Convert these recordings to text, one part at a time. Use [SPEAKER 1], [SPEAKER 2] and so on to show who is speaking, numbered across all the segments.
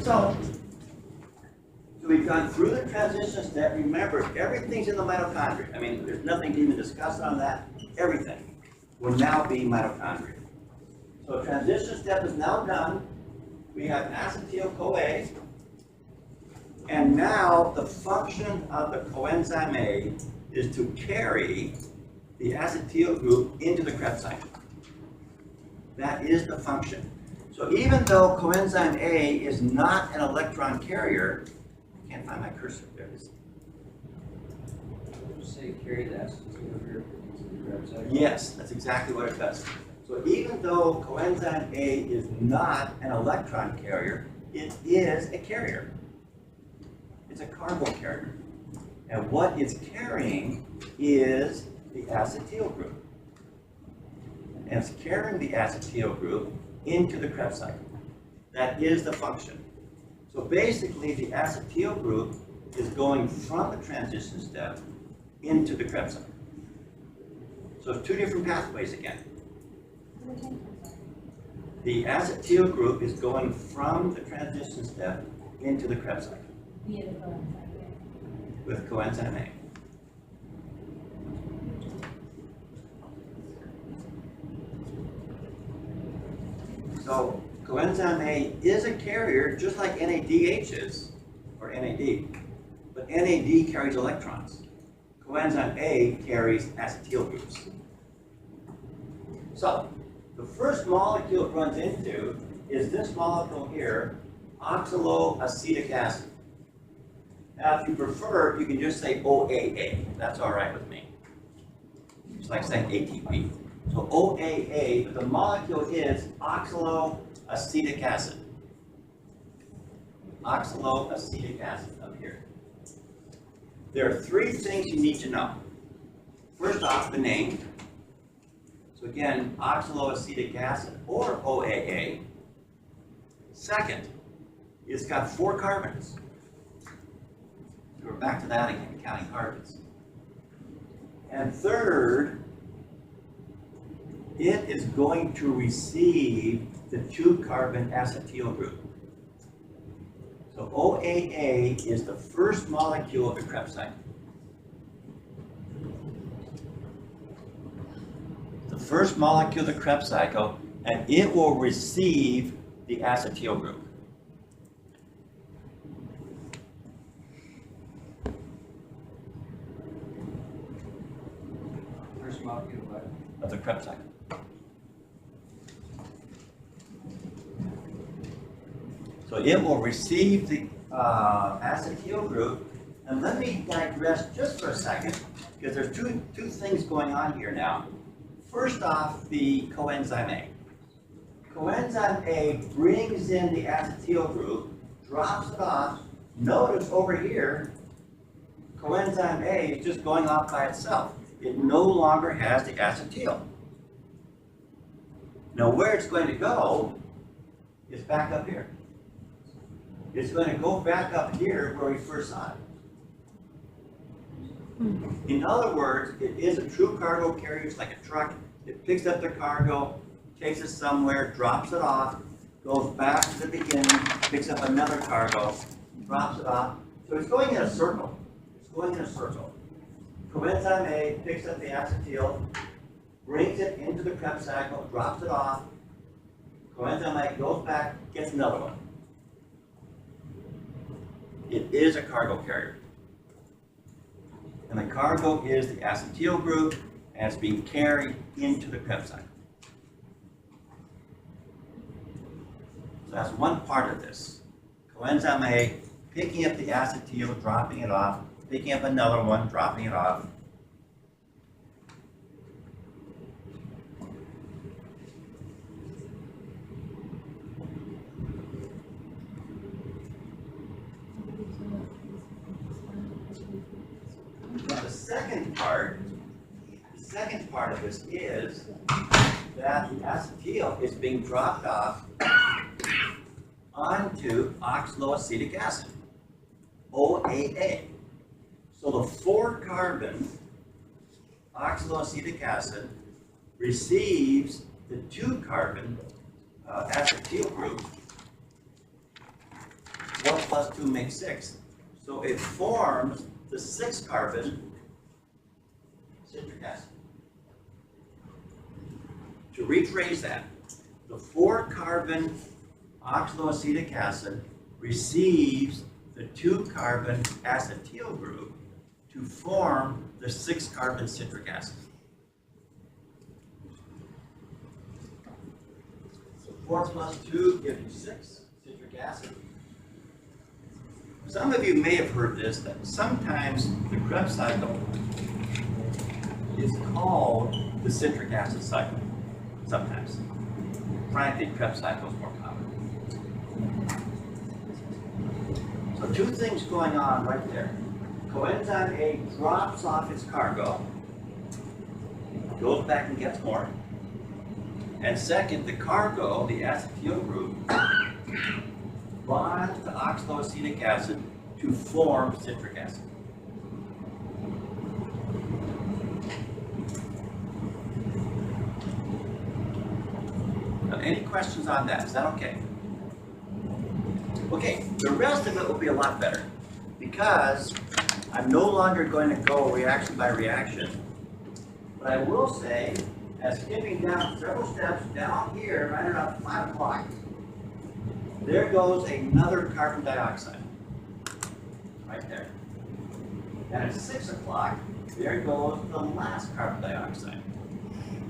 [SPEAKER 1] So we've gone through the transition step. Remember, everything's in the mitochondria. I mean, there's nothing to even discuss on that. Everything will now be mitochondria. So transition step is now done. We have acetyl-CoA. And now the function of the coenzyme A is to carry the acetyl group into the Krebs cycle. That is the function. So even though coenzyme A is not an electron carrier, I can't find my cursor. There it is.
[SPEAKER 2] Did you say carry the acetyl here into the Krebs cycle?
[SPEAKER 1] Yes, that's exactly what it does. So even though coenzyme A is not an electron carrier, it is a carrier. It's a cargo carrier. And what it's carrying is the acetyl group. And it's carrying the acetyl group into the Krebs cycle. That is the function. So basically, the acetyl group is going from the transition step into the Krebs cycle. So two different pathways again. The acetyl group is going from the transition step into the Krebs cycle with coenzyme A. So coenzyme A is a carrier just like NADH is, or NAD, but NAD carries electrons. Coenzyme A carries acetyl groups. So the first molecule it runs into is this molecule here, oxaloacetic acid. Now, if you prefer, you can just say OAA. That's all right with me. It's like saying ATP. So OAA, but the molecule is oxaloacetic acid. Oxaloacetic acid up here. There are three things you need to know. First off, the name. So again, oxaloacetic acid, or OAA. Second, it's got 4 carbons. We're back to that again, counting carbons. And third, it is going to receive the 2-carbon acetyl group. So OAA is the first molecule of the Krebs cycle. The first molecule of the Krebs cycle, and it will receive the acetyl group.
[SPEAKER 2] First molecule
[SPEAKER 1] Of the Krebs cycle. So it will receive the acetyl group, and let me digress just for a second, because there's two things going on here now. First off, the coenzyme A. Coenzyme A brings in the acetyl group, drops it off. Notice over here, coenzyme A is just going off by itself. It no longer has the acetyl. Now where it's going to go is back up here. It's going to go back up here where we first saw it. In other words, it is a true cargo carrier. It's like a truck. It picks up the cargo, takes it somewhere, drops it off, goes back to the beginning, picks up another cargo, drops it off. So it's going in a circle. It's going in a circle. Coenzyme A picks up the acetyl, brings it into the Krebs cycle, drops it off. Coenzyme A goes back, gets another one. It is a cargo carrier. And the cargo is the acetyl group, and it's being carried into the Krebs cycle. So that's one part of this. Coenzyme A picking up the acetyl, dropping it off, picking up another one, dropping it off. Now the second part of this is that the acetyl is being dropped off onto oxaloacetic acid, OAA. So the 4-carbon oxaloacetic acid receives the 2-carbon acetyl group 4 plus 2 makes 6. So it forms the 6-carbon citric acid. To rephrase that, the 4-carbon oxaloacetic acid receives the 2-carbon acetyl group to form the 6-carbon citric acid. So 4 plus 2 gives you 6 citric acid. Some of you may have heard this, that sometimes the Krebs cycle is called the citric acid cycle. Sometimes. Frankly, Krebs cycle is more common. So 2 things going on right there. Coenzyme A drops off its cargo, goes back and gets more. And second, the cargo, the acetyl group, bonds to oxaloacetic acid to form citric acid. Now, any questions on that? Is that okay? Okay, the rest of it will be a lot better because I'm no longer going to go reaction by reaction. But I will say, as skipping down several steps down here, right around 5 o'clock, there goes another carbon dioxide, right there. And at 6 o'clock, there goes the last carbon dioxide.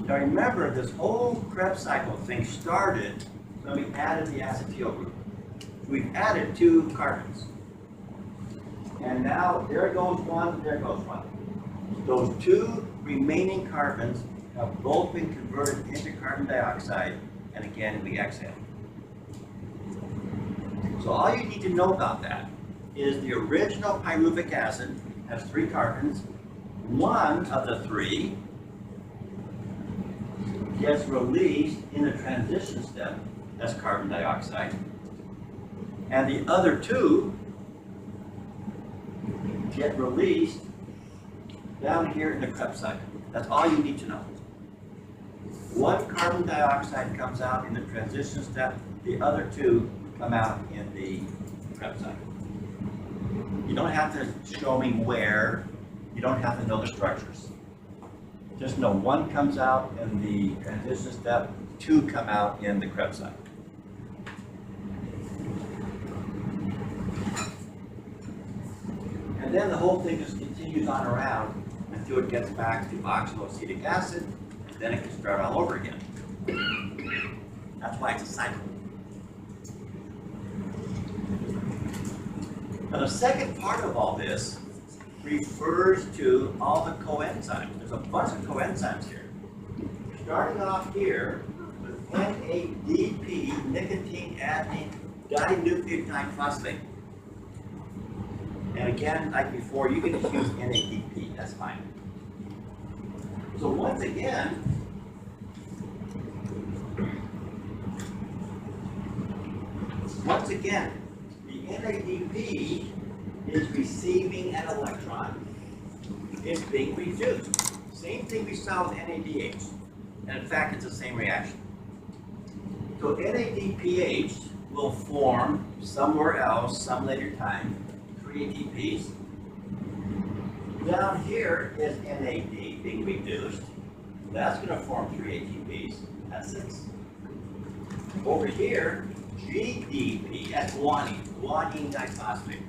[SPEAKER 1] Now remember, this whole Krebs cycle thing started when we added the acetyl group. We've added 2 carbons. And now there goes one, there goes one. Those 2 remaining carbons have both been converted into carbon dioxide, and again we exhale. So all you need to know about that is the original pyruvic acid has 3 carbons. One of the 3 gets released in the transition step as carbon dioxide, and the other 2 get released down here in the Krebs cycle. That's all you need to know. 1 carbon dioxide comes out in the transition step, the other 2 come out in the Krebs cycle. You don't have to show me where, you don't have to know the structures. Just know 1 comes out in the transition step, 2 come out in the Krebs cycle. And then the whole thing just continues on around until it gets back to oxaloacetic acid, and then it can start all over again. That's why it's a cycle. Now the second part of all this refers to all the coenzymes. There's a bunch of coenzymes here. Starting off here with NADP, nicotine adenine dinucleotide phosphate. And again, like before, you can just use NADP, that's fine. So once again, the NADP is receiving an electron. It's being reduced. Same thing we saw with NADH. And in fact, it's the same reaction. So NADPH will form somewhere else, some later time, 3 ATPs. Down here is NAD being reduced. That's going to form 3 ATPs. That's 6. Over here, GDP, that's guanine, guanine diphosphate,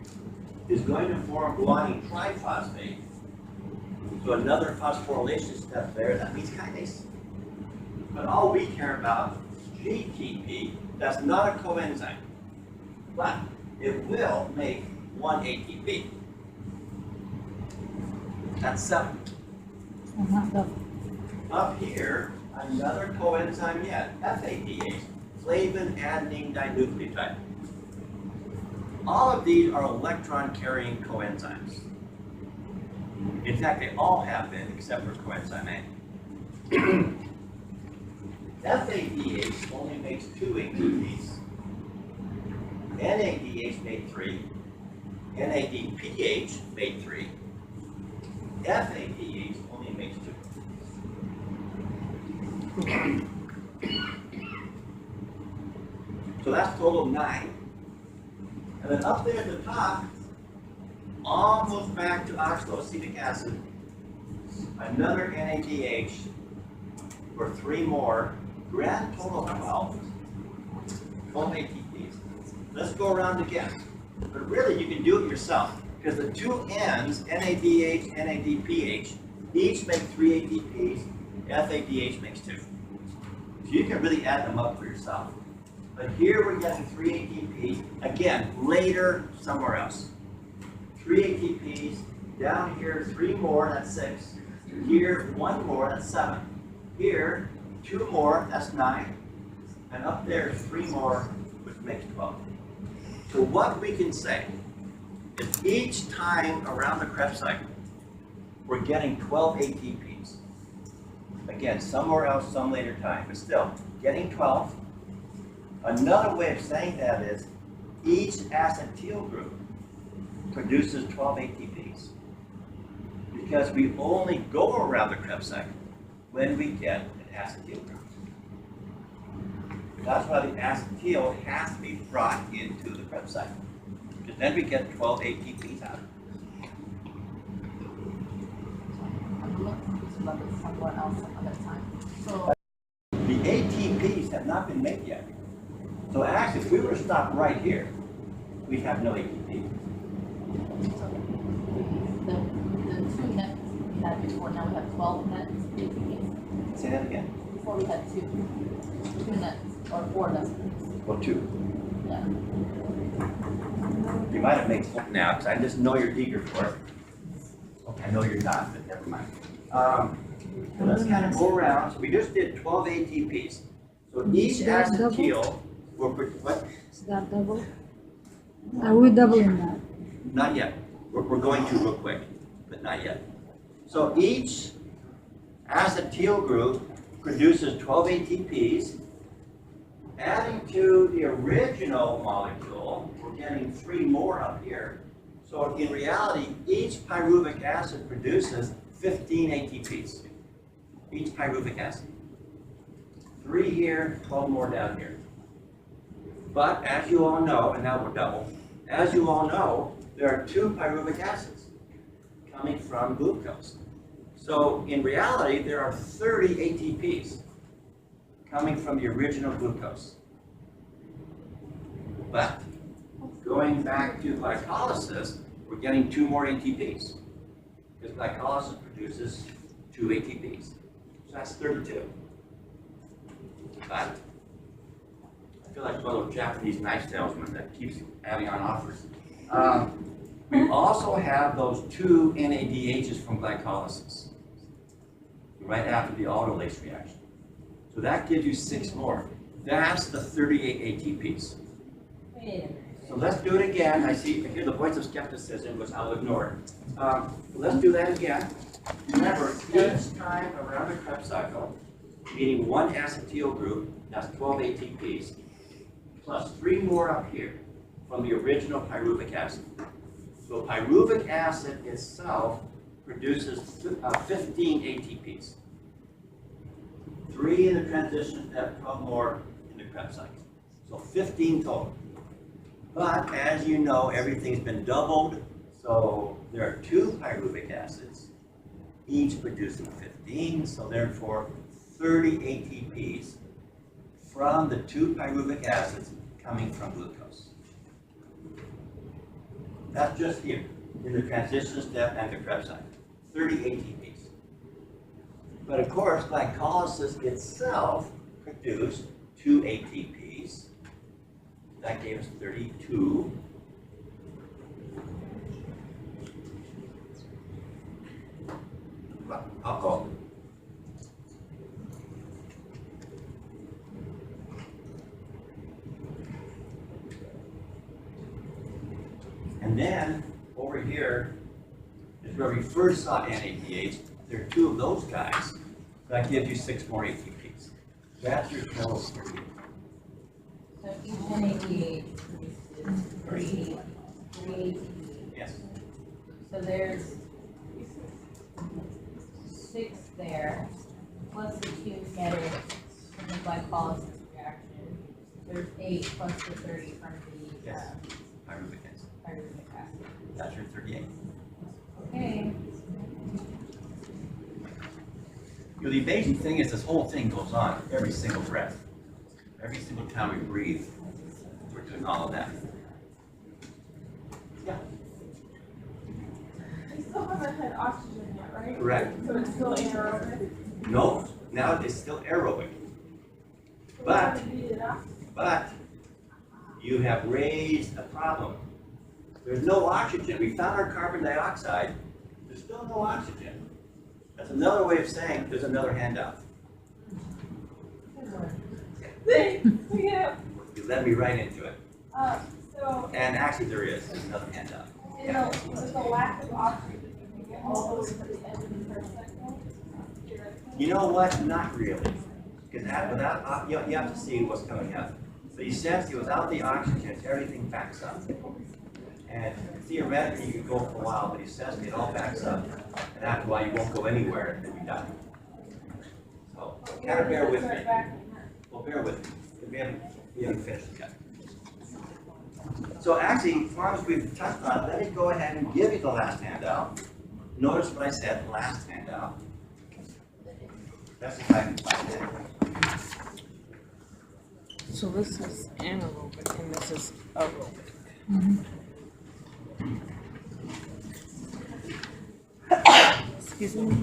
[SPEAKER 1] is going to form guanine triphosphate. So another phosphorylation step there, that means kinase. But all we care about is GTP. That's not a coenzyme, but it will make 1 ATP. That's 7. Up here, another coenzyme yet, FADH, flavin adenine dinucleotide. All of these are electron-carrying coenzymes. In fact, they all have been, except for coenzyme A. FADH only makes 2 ATPs. NADH made 3. NADPH made 3. FADH only makes 2. So that's total 9. And then up there at the top, almost back to oxaloacetic acid, another NADH for 3 more, grand total of 12 ATPs. Let's go around again. But really, you can do it yourself, because the two N's, NADH, NADPH, each make 3 ATPs, FADH makes 2. So you can really add them up for yourself. But here we're getting 3 ATPs, again, later somewhere else. 3 ATPs, down here 3 more, that's 6. Here 1 more, that's 7. Here 2 more, that's 9. And up there 3 more, which makes 12. So what we can say is each time around the Krebs cycle, we're getting 12 ATPs. Again, somewhere else, some later time, but still, getting 12. Another way of saying that is each acetyl group produces 12 ATPs because we only go around the Krebs cycle when we get an acetyl group. That's why the acetyl has to be brought into the Krebs cycle, because then we get 12 ATPs out of it.
[SPEAKER 3] I'm not confused about this somewhere else another time. So
[SPEAKER 1] The ATPs have not been made yet. So actually, if we were to stop right here, we'd have no ATP.
[SPEAKER 3] the 2 nets we had before, now we have 12 nets ATPs.
[SPEAKER 1] Say that again.
[SPEAKER 3] Before we had 2 nets or 4 nets.
[SPEAKER 1] Well, 2.
[SPEAKER 3] Yeah.
[SPEAKER 1] You might have made one now, because I just know you're eager for it. Okay, I know you're not, but never mind. So let's kind of go around. So we just did 12 ATPs. So each acetyl will what?
[SPEAKER 4] Is that double? Are we doubling that?
[SPEAKER 1] Not yet. We're going to real quick, but not yet. So each acetyl group produces 12 ATPs. Adding to the original molecule, we're getting 3 more up here. So in reality, each pyruvic acid produces 15 ATPs. Each pyruvic acid. 3 here, 12 more down here. But as you all know, and now we're double, as you all know, there are 2 pyruvic acids coming from glucose. So in reality, there are 30 ATPs coming from the original glucose. But going back to glycolysis, we're getting 2 more ATPs, because glycolysis produces 2 ATPs. So that's 32. But I feel like one of those Japanese knife salesmen that keeps adding on offers. We also have those 2 NADHs from glycolysis right after the autolysis reaction. So that gives you 6 more. That's the 38 ATPs. So let's do it again. I hear the voice of skepticism, which I'll ignore. Let's do that again. Remember, each time around the Krebs cycle, meaning 1 acetyl group, that's 12 ATPs, plus 3 more up here from the original pyruvic acid. So pyruvic acid itself produces 15 ATPs. 3 in the transition step, 12 more in the Krebs cycle. So 15 total. But as you know, everything's been doubled. So there are 2 pyruvic acids, each producing 15. So therefore, 30 ATPs from the 2 pyruvic acids coming from glucose. That's just here in the transition step and the Krebs cycle. 30 ATPs. But of course, glycolysis itself produced 2 ATPs. That gave us 32. Alcohol. And then over here is where we first saw NADH. There are 2 of those guys. That gives you 6 more ATPs. That's your total 30.
[SPEAKER 3] So each NADH produces 3 ATPs.
[SPEAKER 1] Yes.
[SPEAKER 3] So there's 6 there, plus the 2 netted from the glycolysis reaction. There's 8 plus the 30 from the
[SPEAKER 1] Yes. aerobic acid. That's your 38.
[SPEAKER 3] Okay.
[SPEAKER 1] You know, the amazing thing is this whole thing goes on every single breath. Every single time we breathe, we're doing all of that. Yeah.
[SPEAKER 5] You still haven't had oxygen yet, right?
[SPEAKER 1] Correct.
[SPEAKER 5] So it's still anaerobic?
[SPEAKER 1] No, now it's still aerobic.
[SPEAKER 5] So we
[SPEAKER 1] But-
[SPEAKER 5] haven't beat it up?
[SPEAKER 1] But you have raised a problem. There's no oxygen. We found our carbon dioxide. There's still no oxygen. That's another way of saying there's another handout.
[SPEAKER 5] Yeah.
[SPEAKER 1] You led me right into it.
[SPEAKER 5] So,
[SPEAKER 1] And actually there is another handout.
[SPEAKER 5] with the lack of oxygen, you can get all those to the end of the first cycle?
[SPEAKER 1] You know what? Not really. Because without, you have to see what's coming out. So you sense without the oxygen, everything backs up. And theoretically, you can go for a while, but essentially it all backs up. And after a while, you won't go anywhere and you die. So kind of bear with me. Well, bear with me. 'Cause we haven't finished yet. So actually, as long as we've touched on it, let me go ahead and give you the last handout. Notice what I said, last handout. That's if I can find it.
[SPEAKER 6] So this is anaerobic and this is aerobic. Excuse me.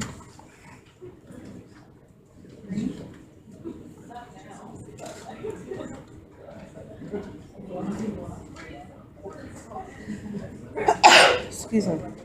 [SPEAKER 6] Excuse me.